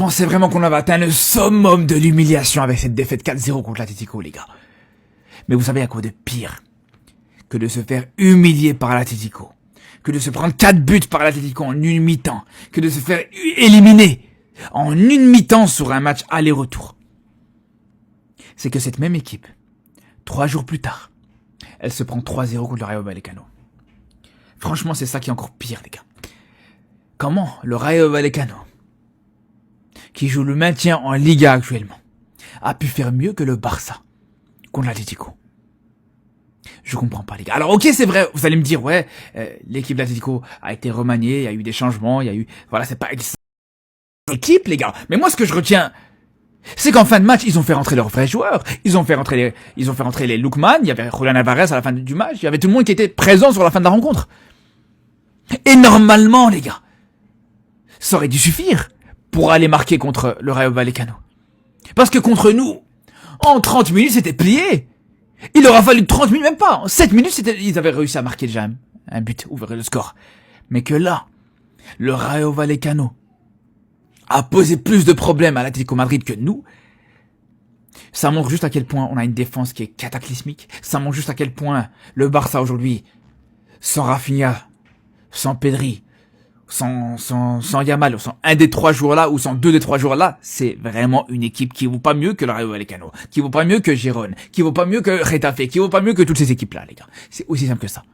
pensais vraiment qu'on avait atteint le summum de l'humiliation avec cette défaite 4-0 contre l'Atlético, les gars. Mais vous savez à quoi de pire que de se faire humilier par l'Atlético, que de se prendre 4 buts par l'Atlético en une mi-temps, que de se faire éliminer en une mi-temps sur un match aller-retour. C'est que cette même équipe, 3 jours plus tard, elle se prend 3-0 contre le Rayo Vallecano. Franchement, c'est ça qui est encore pire, les gars. Comment le Rayo Vallecano, qui joue le maintien en Liga actuellement, a pu faire mieux que le Barça contre l'Atlético? Je comprends pas, les gars. Alors, ok, c'est vrai, vous allez me dire, ouais, l'équipe de l'Atlético a été remaniée, il y a eu des changements, il y a eu... Voilà, c'est pas l'équipe, les gars. Mais moi, ce que je retiens, c'est qu'en fin de match, ils ont fait rentrer leurs vrais joueurs. Ils ont fait rentrer les Lookman, il y avait Julian Alvarez à la fin du match, il y avait tout le monde qui était présent sur la fin de la rencontre. Et normalement, les gars, ça aurait dû suffire pour aller marquer contre le Rayo Vallecano. Parce que contre nous, en 30 minutes, c'était plié. Il aura fallu 30 minutes, même pas. En 7 minutes, ils avaient réussi à marquer déjà un but, ouvrir le score. Mais que là, le Rayo Vallecano a posé plus de problèmes à l'Atlético Madrid que nous. Ça montre juste à quel point on a une défense qui est cataclysmique. Ça montre juste à quel point le Barça aujourd'hui, sans Rafinha, sans Pedri, sans Yamal, sans un des 3 joueurs là, ou sans 2 des 3 joueurs là, c'est vraiment une équipe qui vaut pas mieux que le Rayo Vallecano, qui vaut pas mieux que Girona, qui vaut pas mieux que Getafe, qui vaut pas mieux que toutes ces équipes là, les gars. C'est aussi simple que ça.